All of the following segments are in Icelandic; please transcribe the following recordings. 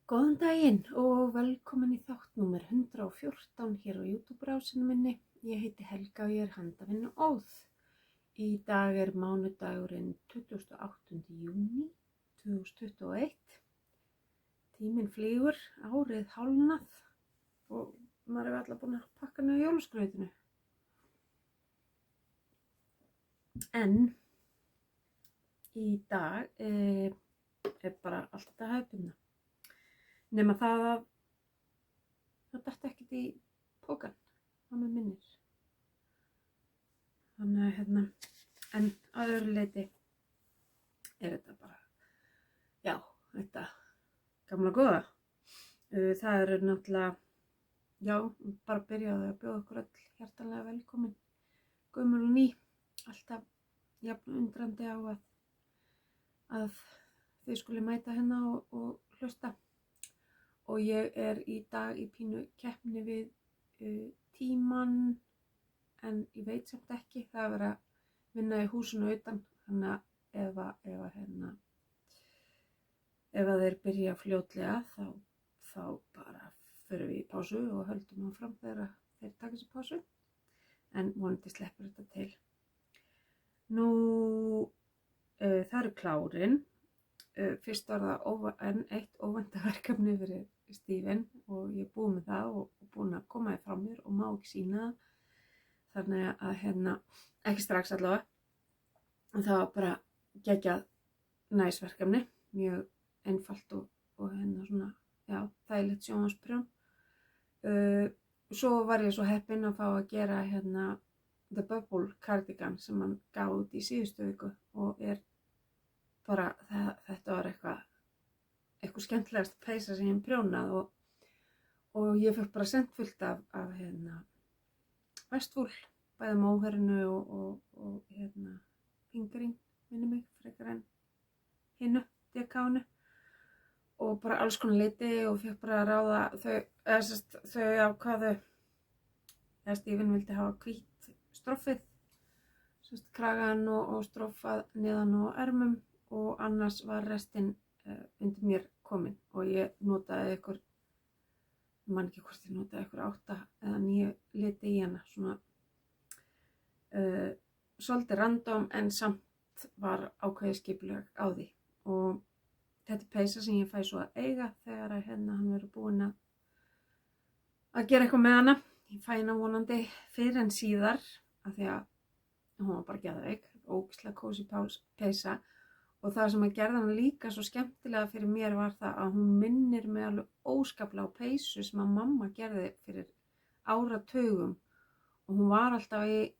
Góðan daginn og velkomin í þátt númer 114 hér á YouTube-rásinu minni. Ég heiti Helga og ég handavinnu Óð. Í dag mánudagurinn 28. júní 2021. Tíminn flýgur, árið hálfnað og maður alltaf búin að pakka niður jólaskrautinu. En í dag bara allt þetta hefðbundna. Nema það að það datt ekkert í pókann, það með minnir. Þannig að en að öðru leyti þetta bara, já, þetta gamla góða. Það náttúrulega, já, bara byrjaði að bjóða okkur öll hjartanlega velkomin, gömul og ný, alltaf jafn undrandi á að þau skuli mæta hérna og hlusta. Og ég í dag í pínu keppni við tímann, en ég veit samt ekki, það verið að vinna í húsinu utan, þannig að ef þeir byrja fljótlega þá bara förum við í pásu og höldum áfram þegar þeir taka sér pásu, en vonandi sleppur þetta til. Nú, það klárin. Fyrst var það enn eitt óvæntaverkefni fyrir Steven og ég búið með það og búin að koma frá mér og má ekki sýna það. Þannig að ekki strax allavega. Og það var bara geggjað næsverkefni, mjög einfalt og svona, já, þægilegt sjónvarpsprjón. Svo var ég svo heppin að fá að gera The Bubble cardigan sem hann gaf út í síðustu viku og bara þetta var eitthvað skemmtilegast peysa sem ég prjónað og ég fekk bara sent fullt af vestfúl, bæði móherinu og fingering, minni mig, frekar en hinnu, dekánu og bara alls konar liti og fekk bara að ráða þau ákváðu eða Steven vildi hafa hvít stroffið, kragan og stroffað neðan og ermum og annars var restin undir mér komin og ég notaði ég man ekki hvort ég notaði 8 eða 9 liti í hana, svona svolítið random en samt var ákveðið skipulag á því og þetta peysa sem ég fæ svo að eiga þegar hann verður búinn að gera eitthvað með hana. Ég fæ hana vonandi fyrr en síðar af því að hún var bara geðveik, ógeðslega kósí peysa. Og það sem að gerði hana líka svo skemmtilega fyrir mér var það að hún minnir mig alveg óskaplega á peysu sem að mamma gerði fyrir áratugum og hún var alltaf í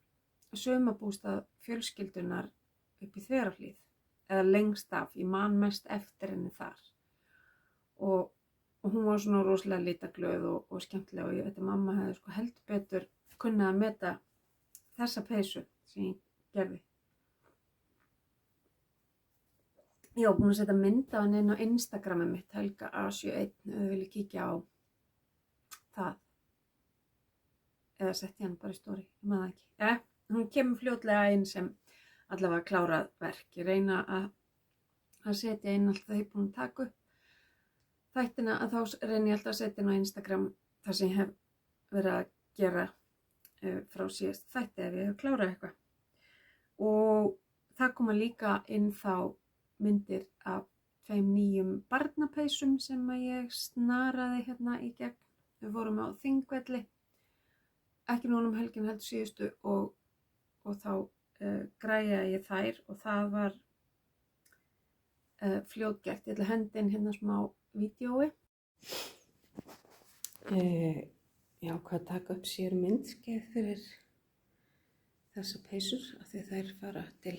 sumarbústað fjölskyldunar upp í Þverárhlíð eða lengst af, ég man mest eftir henni þar og hún var svona rosalega litaglöð og skemmtilega og ég veit að mamma hefði heldur betur kunnað að meta þessa peysu sem ég gerði. Ég var búin að setja mynd á henni inn á Instagramið mitt, Helga A71, ef þið viljið kíkja á það. Eða setti hann bara í story, ég maður það ekki. Hún kemur fljótlega inn sem allavega klárað verk. Ég reyna að setja inn alltaf þegar ég er búin að taka upp þættina, að þá reyni ég alltaf að setja inn á Instagram þar sem ég hef verið að gera frá síðast þætti ef ég hef klárað eitthvað. Og það koma líka inn þá myndir af 2 nýjum barnapeysum sem að ég snaraði í gegn. Við vorum á Þingvelli, ekki núna helgin heldur síðustu og þá græjaði ég þær og það var fljótgert. Ég ætla að henda inn smá vídeói. Ég ákvað að taka upp sér myndskeið fyrir þessa peysur af því þær fara til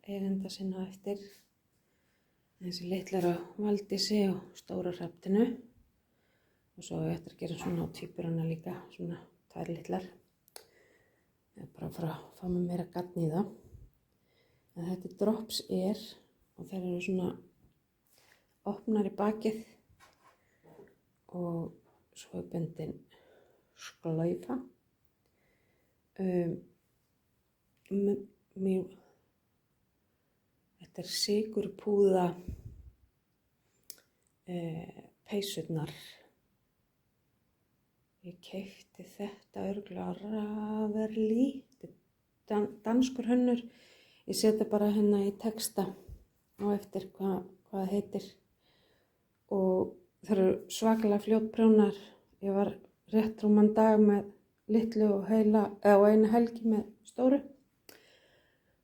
eigenda sinna eftir. Þessi litlar á Valdísi og stóra Hrafninu og svo ég ætla að gera svona á tvíburana líka, svona 2 litlar. Ég er bara að fara að fá mig meira gagn í það. En þetta Drops og þær eru svona opnar í bakið og svo bundin slaufa. Þetta sykurpúða peysurnar. Ég keypti þetta örugglega á Ravelli, danskur hönnur. Ég seti bara hérna í texta á eftir hvað heitir. Og það eru svakalega fljótprjónar. Ég var rétt rúman dag með litlu og eina helgi með stóru.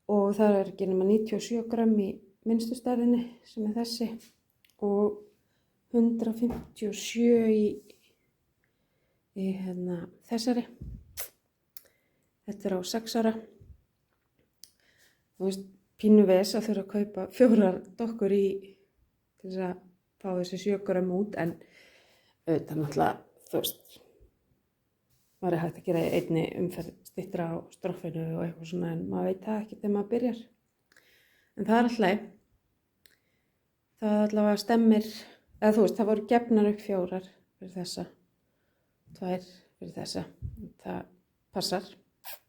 Og það er ekki nema 97 grömm í minnstu stærðinni sem er þessi. Og 157 í þessari. Þetta er á 6 ára. Þú veist, pínu ves að þurfa að kaupa 4 dokkur til þess að fá þessi 7 grömm út, en auðvitað náttúrulega, þú veist, var hægt að gera einni umferð styttra á stroffinu og eitthvað svona, en maður veit það ekki þegar maður byrjar. En það er alltaf, það allavega stemmir, eða þú veist, það voru gefnar upp 4 fyrir þessa, 2 fyrir þessa, það passar,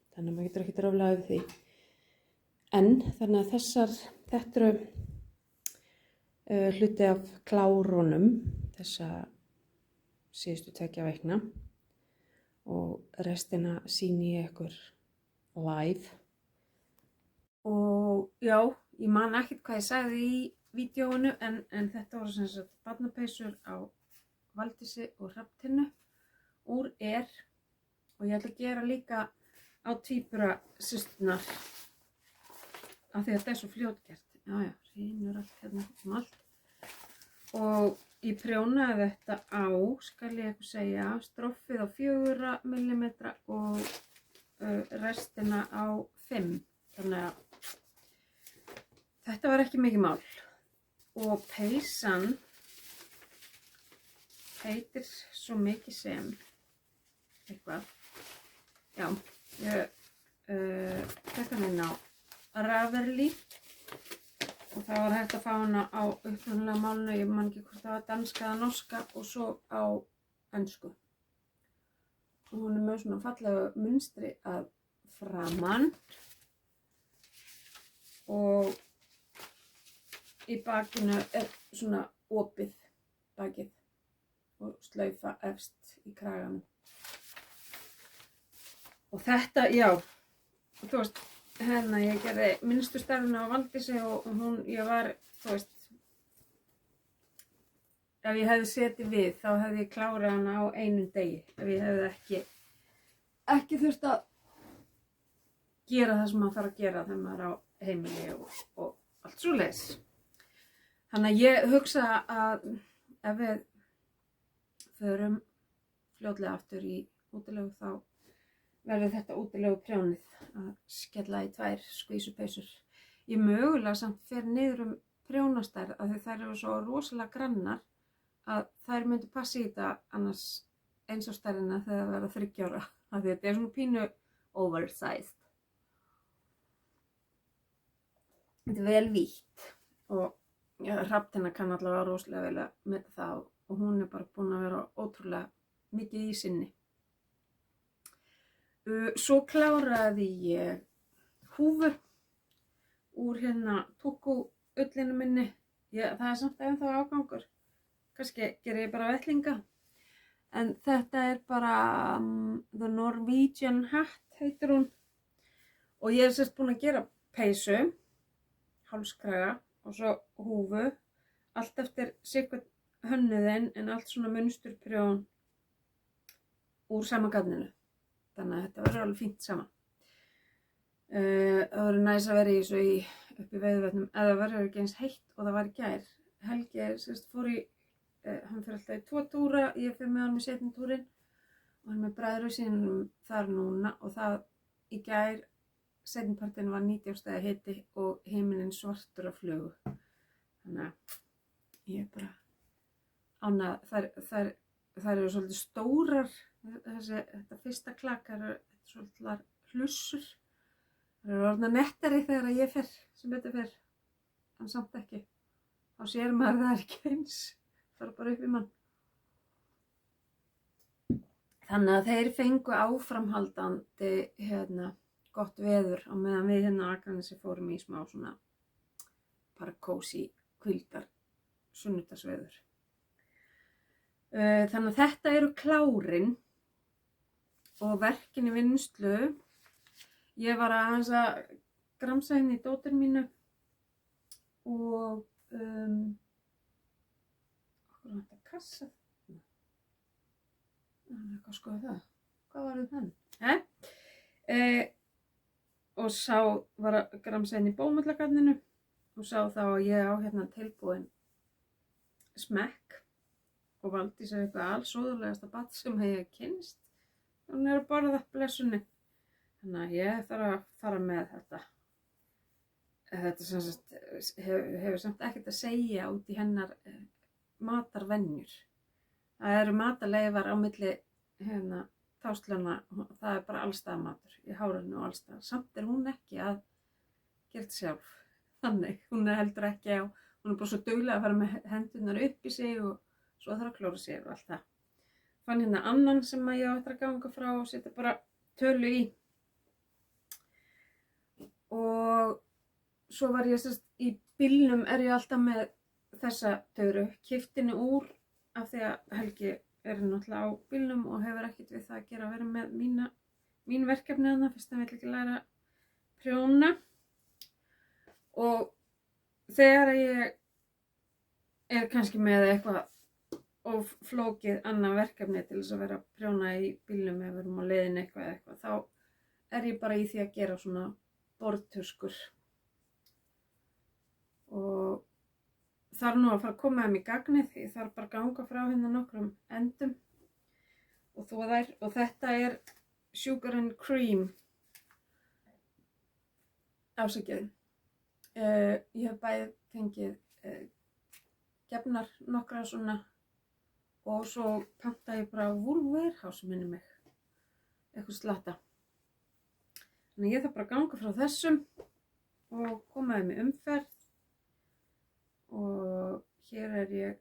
þannig að maður getur ekki dróflega yfir því. En þannig að þetta eru hluti af klárunum þessa síðustu 2 vikna og restina sýni ég ykkur live. Og já, ég man ekkert hvað ég sagði í vídeóinu, en þetta voru sem sagt barnapeysur á Valdísi og Hrafntinnu úr og ég ætla að gera líka á tvíburasysturnar af því að þetta er svo fljótgert. Já, hrynur allt hérna allt. Og ég prjónaði þetta á, skal ég eitthvað segja, stroffið á 4 mm og restina á 5. Þannig að þetta var ekki mikið mál. Og peysan heitir svo mikið sem eitthvað. Já, þetta inn á Ravelli. Og það var hægt að fá hana á upprunalega málinu, ég man ekki hvort það var danska eða norska, og svo á ensku. Og hún er með svona fallega munstri að framan. Og í bakinu er svona opið bakið og slaufa efst í kraganum. Og þetta, já, þú veist, hérna ég gerði minnstu stærðina á Valdísi og ég var, þú veist, ef ég hefði setið við þá hefði ég klárað hana á einum degi, ef ég hefði ekki þurft að gera það sem maður þarf að gera þegar maður er á heimili og allt svoleiðis. Þannig að ég hugsa að ef við förum fljótlega aftur í útilegu þá verður þetta útilegu prjónið að skella í 2 skvísupeysur. Ég mögulega samt fer niður prjónastærð af því þær eru svo rosalega grannar að þær myndi passa í þetta annars eins á stærðina þegar það verða 3 ára. Af því þetta er svona pínu oversized. Þetta er vel vítt og Hrafntinna kann allavega rosalega vel að meta það og hún er bara búin að vera ótrúlega mikið í sinni. Svo kláraði ég húfu úr hérna túkku-ullinu minni. Það er samt ennþá ágangur. Kannski gerir ég bara vettlinga. En þetta er bara The Norwegian Hat heitir hún. Og ég er sérst búin að gera peysu, hálskraga og svo húfu. Allt eftir sitthvern hönnuðinn en allt svona munsturprjón úr sama garninu. Þannig að þetta verður alveg fínt saman. Það verður næs að vera í þessu upp í Veiðivötnum eða verður ekki eins heitt og það var í gær. Helgi fór hann fyrir alltaf í 2 túra, ég fyrir með hann í seinni túrin og hann með bræðru sínum þar núna og það í gær seinnipartinn var 90 stiga hiti og himinninn svartur af flugu. Þannig að ég er bara ánægð. Þær eru svolítið stórar. Þetta fyrsta klakk eru svolítið hlussur. Það eru orðnar nettari þegar ég fer sem betur fer, en samt ekki. Þá sér maður það ekki eins, fara bara upp í mann. Þannig að þeir fengu áframhaldandi gott veður á meðan við á Akranesi fórum í smá svona bara kósí kvildar sunnudagsveður. Þannig að þetta eru klárin og verkin í vinnslu. Ég var aðeins að gramsa inn í dóttur mínu og okkur var þetta kassa. Það er eitthvað að skoða það. Hvað var þann? Og var að gramsa inn í bómullagarninu og sá þá að ég á hérna tilbúin smekk og valdi sér eitthvað allsóðulegasta bat sem ég kynnst. Hún er að borða blessunni. Þannig að ég þarf að fara með þetta. Þetta sem sagt, hefur samt ekkert að segja út í hennar matarvenjur. Það eru matarleifar á milli táslana, það er bara allstaðamatur í hárinu og allstað. Samt er hún ekki að gera þetta sjálf. Þannig, hún er heldur ekki á, hún er bara svo dugleg að fara með hendurnar upp í sig og svo þarf að klóra sig og allt það. Fann hérna annan sem að ég á eftir að ganga frá og setja bara tölu í. Og svo var ég sérst í bílnum er ég alltaf með þessa töru, keypti henni úr af því að Helgi er náttúrulega á bílnum og hefur ekkert við það að gera að vera með mín verkefni þarna fyrst hann vill ekki læra að prjóna. Og þegar ég er kannski með eitthvað og flókið annað verkefni til þess að vera að prjóna í bílnum ef við erum á leiðinni eitthvað, þá er ég bara í því að gera svona borðtuskur. Og þarf nú að fara að koma þeim í gagnið, því ég þarf bara að ganga frá hérna nokkrum endum og þó þær, og þetta er Sugar and Cream ásakið. Ég hef bæði fengið gefnar nokkra svona og svo panta ég bara Wool Warehouse minni mig, eitthvað slatta. Þannig ég þarf bara að ganga frá þessum og koma þeim í umferð. Og hér er ég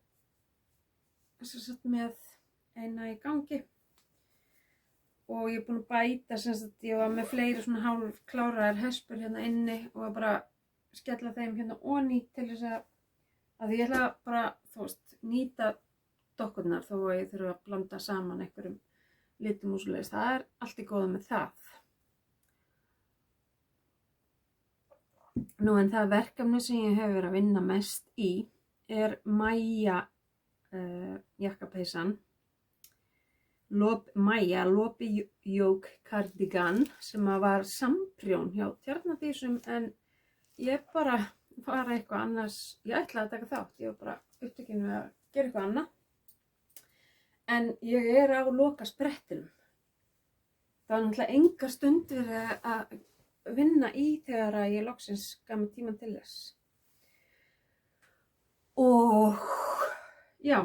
sagt, með eina í gangi og ég er búin að bæta, ég var með fleiri svona hálf kláraðar hespur hérna inni og var bara að skella þeim hérna onni til þess að ég ætla bara, þú veist, nýta dokkurnar þó að ég þurfa að blanda saman einhverjum litum og svoleiðis. Það er allt í góðu með það. Nú en það verkefni sem ég hef verið að vinna mest í er Maja jakkapeysan. Maja Lopi Yoke Cardigan sem var samprjón hjá Tjarnadísum en ég bara var eitthvað annars, ég ætlaði að taka þátt, ég var bara upptekinn við að gera eitthvað annað. En ég er á loka sprettinum. Það var náttúrulega enga stund verið að vinna í þegar að ég loksins gaf mig tíma til þess. Og já,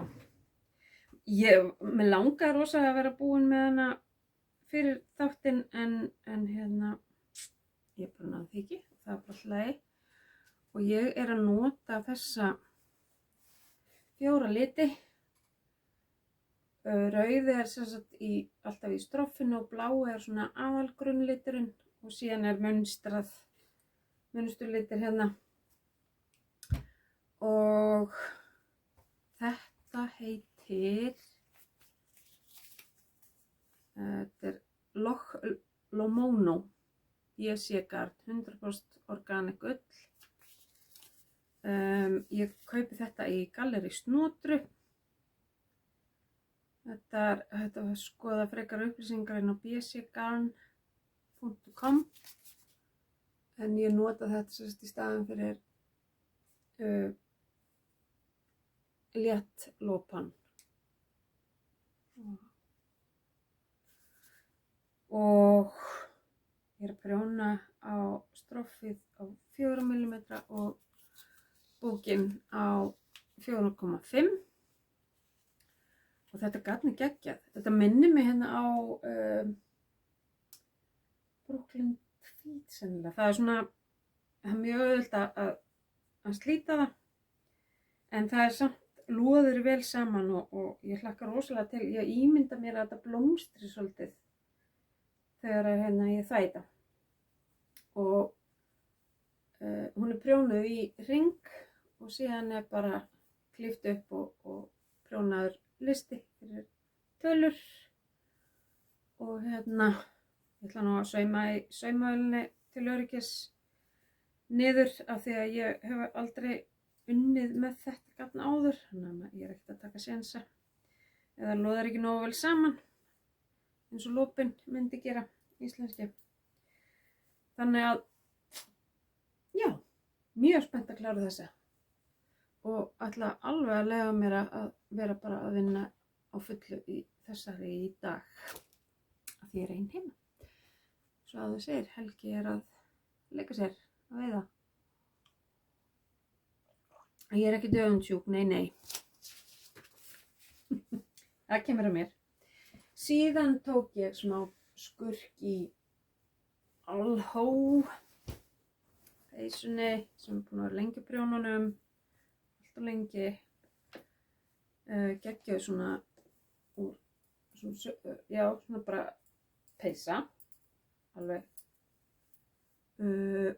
mig langaði rosa að vera búin með hana fyrir þáttinn en hérna, ég bara náði því ekki, það er bara alltaf lagi. Og ég er að nota þessa 4 liti. Rauði er sem sagt alltaf í stroffinu og blái er svona aðalgrunnliturinn og síðan er munsturlitir hérna. Og þetta heitir, þetta er Lomono BC-gard 100% organic ull. Ég kaupi þetta í Gallerí Snotru. Þetta var skoða frekar upplýsingar inn á bcgarn.com en ég nota þetta sérst í staðinn fyrir léttlopan. Og ég er að prjóna á stroffið á 4 mm og búkinn á 4,5. Og þetta gat mig geggjað. Þetta minnir mig hérna á Brooklyn Tweed sennilega. Það er svona, það er mjög auðvelt að slíta það. En það er samt loður vel saman og ég hlakka rosalega til. Ég ímynda mér að þetta blómstri svolítið þegar hérna ég þvæta. Og hún er prjónuð í hring og síðan er bara klippt upp og prjónaður listi fyrir tölur og ég ætla nú að sauma í saumavélinni til öryggis niður af því að ég hef aldrei unnið með þetta gagn áður, þannig að ég er ekkert að taka sénsa eða loðar ekki nógu vel saman eins og lopinn myndi gera íslenski. Þannig að já, mjög spennt að klára þessa og ætla alveg að leyfa mér að vera bara að vinna á fullu í þessari í dag af því ég er ein heima. Svo að þú segir, Helgi er að leika sér að veiða. Ég er ekki döfundsjúk, nei. Það kemur að mér. Síðan tók ég smá skurk í Alhó peysunni sem er búin að vera lengi á prjónunum, alltaf lengi. Geggjuð svona úr, svona bara peysa, alveg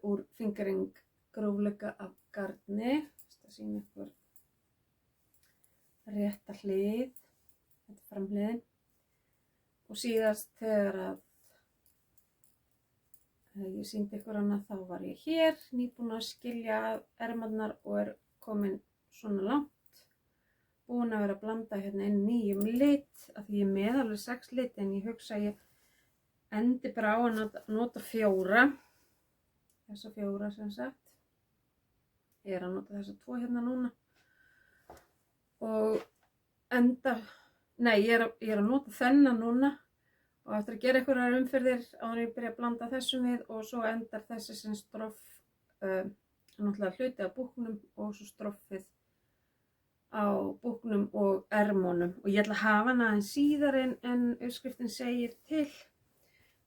úr fingering grófleika af garni. Það sýnir ykkur rétta hlið, þetta er framhliðin. Og síðast þegar að ég sýndi ykkur hana þá var ég hér, nýbúin að skilja ermarnar og er komin svona langt. Búin að vera að blanda hérna inn nýjum lit, af því ég er með alveg 6 lit en ég hugsa að ég endi bara á að nota 4. Þessa 4 sem sagt. Ég er að nota þessa 2 hérna núna. Og ég er að nota þennan núna og eftir að gera einhverjar umferðir áður en ég byrja að blanda þessum við og svo endar þessi sem stroff, náttúrulega hluti af búknum og svo stroffið á búknum og ermunum. Og ég ætla að hafa hana aðeins síðar en uppskriftin segir til.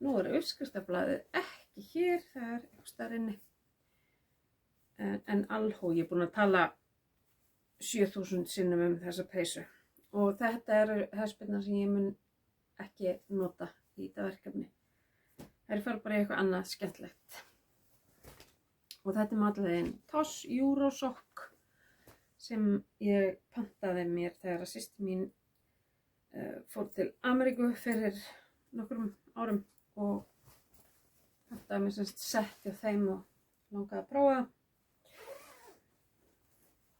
Nú er uppskriftablaðið ekki hér, það er einhvers staðar inni. En Alhó, ég er búin að tala 7000 sinnum um þessa peysu. Og þetta eru hespurnar sem ég mun ekki nota í þetta verkefni. Þær fara bara í eitthvað annað skemmtilegt. Og þetta er matleiðin Toss Eurosokk sem ég pantaði mér þegar að systir mín fór til Ameríku fyrir nokkrum árum og pantaði mér semst sett hjá þeim og langaði að prófa.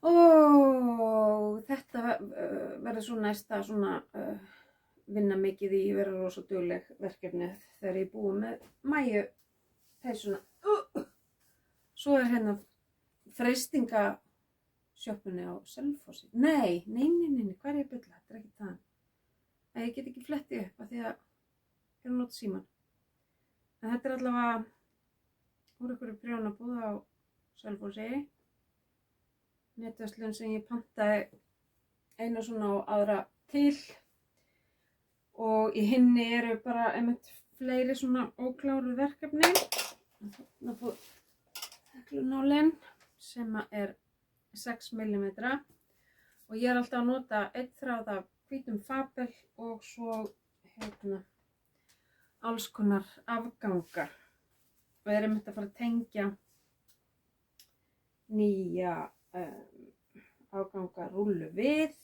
Og þetta verður svo næsta vinna mikið í vera rosa dugleg verkefni þegar ég er búin með Mæju peysuna. Svo er hérna freistingasjoppunni á Selfossi. Nei, hvað er ég að bulla? Þetta er ekki það. Ég get ekki flettið upp af því að ég er að nota símann. En þetta er allavega úr einhverju prjónabúð á Selfossi. Netverslun sem ég pantaði einu svona og aðra til. Og í hinni eru bara einmitt fleiri svona ókláruð verkefni. Þarna fór heklunálinn sem er 6 mm. Og ég er alltaf að nota 1 þráð af hvítum fabel og svo alls konar afganga. Og er einmitt að fara að tengja nýja afganga rúllu við.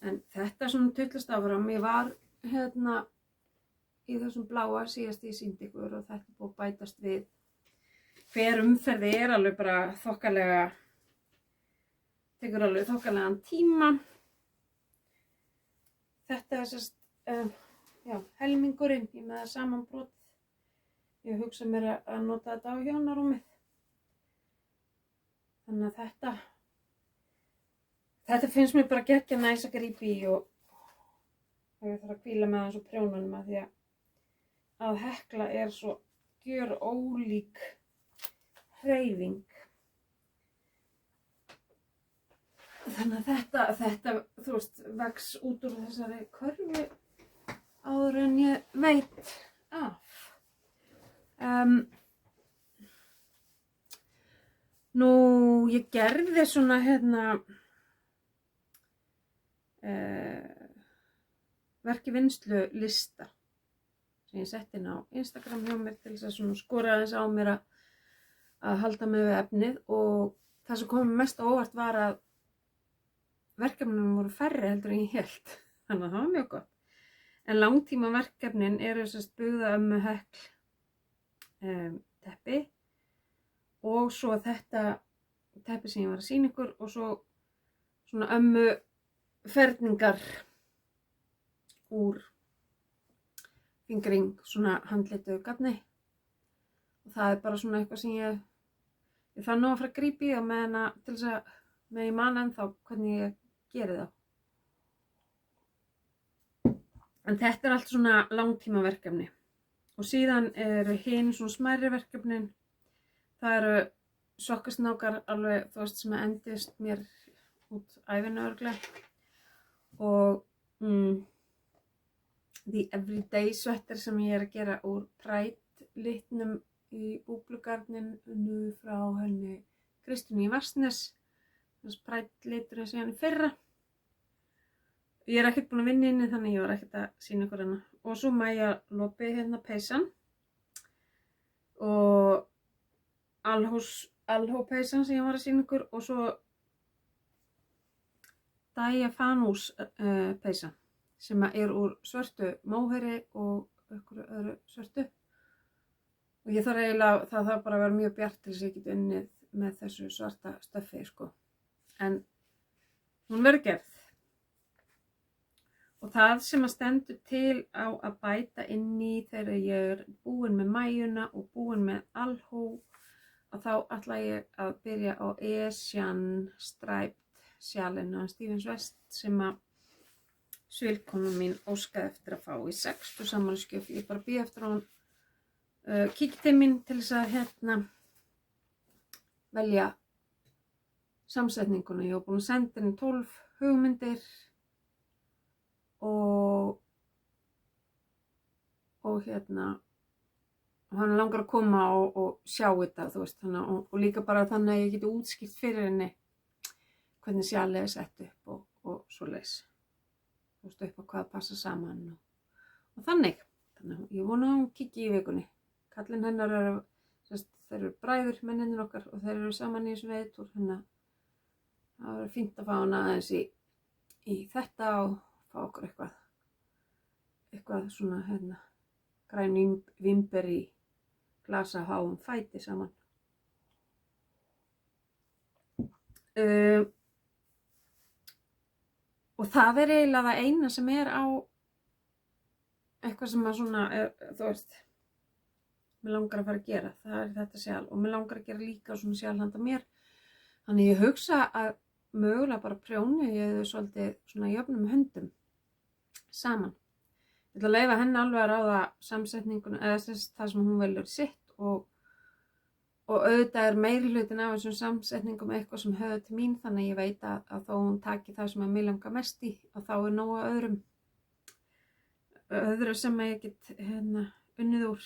En þetta svona tullast áfram. Ég var í þessum bláa síðast ég sýndi ykkur og þetta er búið að bætast við. Hver umferði er alveg bara tekur alveg þokkalegan tíma. Þetta er sérst, helmingurinn, ég með það samanbrot. Ég hugsa mér að nota þetta á hjónarúmið. Þannig að þetta finnst mér bara geggja næs að grípa í og ég þarf að hvíla með þessu prjónunum að því að hekla er svo gjörólík hreyfing. Þannig að þetta þú veist, vex út úr þessari körfu áður en ég veit af. Nú, ég gerði svona verkivinnslu lista sem ég setti inn á Instagram hjá mér til þess að svona skora aðeins á mér að halda mig við efnið og það sem kom mest á óvart var að verkefnunum voru færri heldur en ég hélt. Þannig að það var mjög gott. En langtíma verkefnin eru sérst Bugða ömmu Hekl teppi og svo þetta teppi sem ég var að sýna ykkur og svo svona ömmu ferningar úr fingering, svona handlituðu garni. Og það bara svona eitthvað sem ég fann nú að fara að grípa í og meðan að til þess að með ég man ennþá hvernig ég geri það. En þetta allt svona langtíma verkefni. Og síðan eru hin svona smærri verkefnin. Það eru sokkasnákar alveg, þú veist, sem endist mér út ævinu örugglega. Og the everyday sweater sem ég að gera úr Pride litnum í búblugarninu frá henni Kristínu í Vatnsnes. Þess Pride liturinn sem henni fyrra. Ég ekkert búin að vinna inni þannig ég var ekkert að sýna ykkur hana. Og svo Maja Lopi hérna peysan. Og Alhó peysan sem ég var að sýna ykkur. Og svo Diaphanous peysan. Sem er úr svörtu móheri og einhverju öðru svörtu. Og ég þarf eiginlega, það þarf bara að vera mjög bjart til þess að ég get unnið með þessu svarta stöffi sko. En hún verður gerð. Og það sem að stendur til á að bæta inn í þegar ég er búin með Mæjuna og búin með Alhó að þá ætla ég að byrja á Asian Striped sjalinu af Stevens West sem að svilkona mín óskaði eftir að fá í 60 sammælisgjöf. Ég bara bíð eftir að hún kíkti til mín til þess að velja samsetninguna. Ég var búin að senda henni 12 hugmyndir og hann langar að koma og sjá þetta, þú veist, og líka bara þannig að ég geti útskýrt fyrir henni hvernig sjalið er sett upp og svoleiðis, þú veist, upp á hvað passa saman og þannig ég vona að hún kikki í vikunni. Kallinn hennar þeir eru bræður, menninir okkar, og þeir eru saman í þessu veiðtúr, þannig að það verður fínt að fá hana aðeins í þetta og fá okkur eitthvað svona græn vimber í glasa háum fæti saman. Og það er eiginlega það eina sem er á eitthvað sem að svona, þú veist, mér langar að fara að gera. Það er þetta sjal og mér langar að gera líka svona sjal handa mér. Þannig ég hugsa að mögulega bara prjóni ég þau svolítið svona jöfnum höndum saman. Ég ætla að leyfa henni alveg að ráða samsetningun eða það sem hún velur sitt og auðvitað er meiri hlutin af þessum samsetningum eitthvað sem höfðu til mín þannig ég veit að þó hún taki það sem að mig langar mest í að þá er nóg öðru sem ég get unnið úr.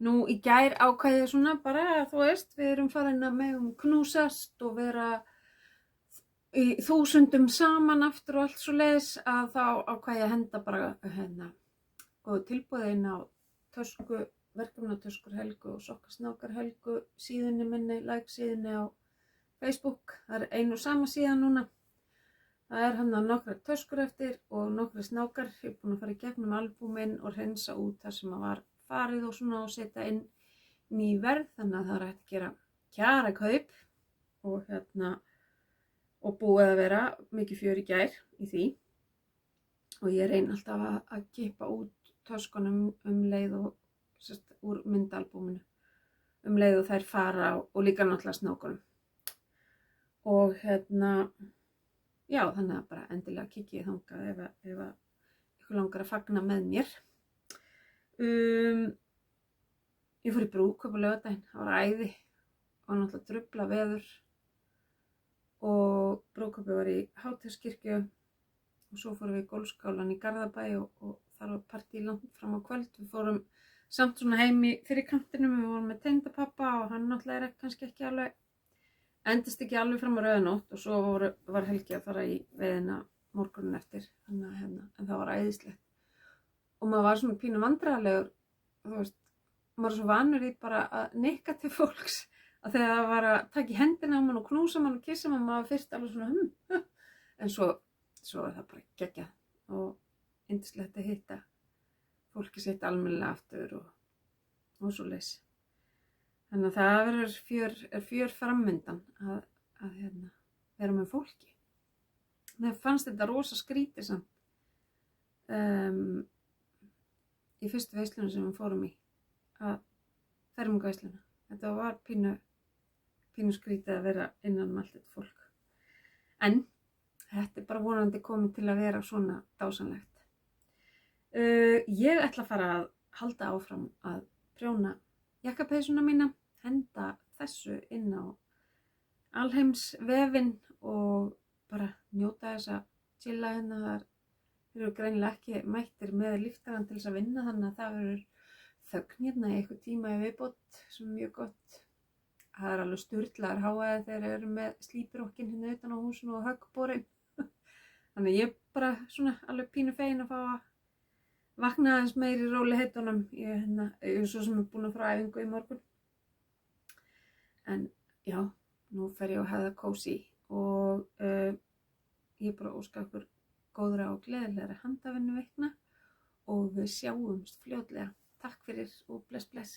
Nú í gær ákvað ég svona bara þú veist við erum farin að megum knúsast og vera í 1000 saman aftur og allt svo leiðis að þá ákvað ég að henda bara góðu tilboði inn á verkefnatöskur Helgu og sokkasnákar Helgu síðunni minni, síðunni á Facebook. Það er ein og sama síðan núna. Það er nokkrar töskur eftir og nokkrar snákar. Ég er búin að fara í gegnum albúminn og hreinsa út það sem var farið og svona og setja inn ný verð þannig að það er hægt að gera kjara kaup og búið að vera mikið fjör í gær í því og ég reyni alltaf að kippa út töskunum leið og úr myndalbúminu leið og þær fara og líka náttúrulega snákunum og já þannig að bara endilega kikið þangað ef ykkur langar að fagna með mér. Ég fór í brúðkaup á laugardaginn, það var æði og náttúrulega drufla veður og brúðkaupið var í Háteigskirkju og svo fórum við í golfskálan í Garðabæ og þar var partí langt fram á kvöld. Við fórum samt svona heim í fyrirkantinum, við vorum með tengdapappa og hann náttúrulega kannski ekki alveg, endist ekki alveg fram á rauðanótt og svo var Helgi að fara í veiðina morgunin eftir, en það var æðislegt. Og maður var svona pínu vandræðalegur, þú veist, maður var svo vanur í bara að nikka til fólks að þegar það var að taka í hendina á mann og knúsa mann og kissa mann, maður fyrst alveg svona en svo er það bara geggjað og yndislegt að hitta fólki sitt almennilega aftur og svo leys. Þannig að það verður fjör framundan að vera með fólki. Mér fannst þetta rosa skrítið samt í fyrstu veislunum sem við fórum í, að fermingaveisluna. Þetta var pínu skrítið að vera innan allt þetta fólk. En þetta bara vonandi komið til að vera svona dásanlegt. Ég ætla að fara að halda áfram að prjóna jakkapeysuna mína, henda þessu inn á alheimsvefinn og bara njóta þess að chilla Þeir eru greinilega ekki mættir með lyftarann til þess að vinna, þannig að það verður þögn í eitthvað tíma í viðbót sem er mjög gott. Það er alveg sturlaður háaði þegar þeir eru með slípirokkin utan á húsinu og höggborin. Þannig ég bara svona alveg pínu fegin að fá að vakna aðeins meiri róliheitunum. Ég er svo sem búin að fara æfingu í morgun. En já, nú fer ég að hafa kósí og ég bara óska ykkur góðra og gleðilegra handavinnu vikna og við sjáumst fljótlega. Takk fyrir og bless.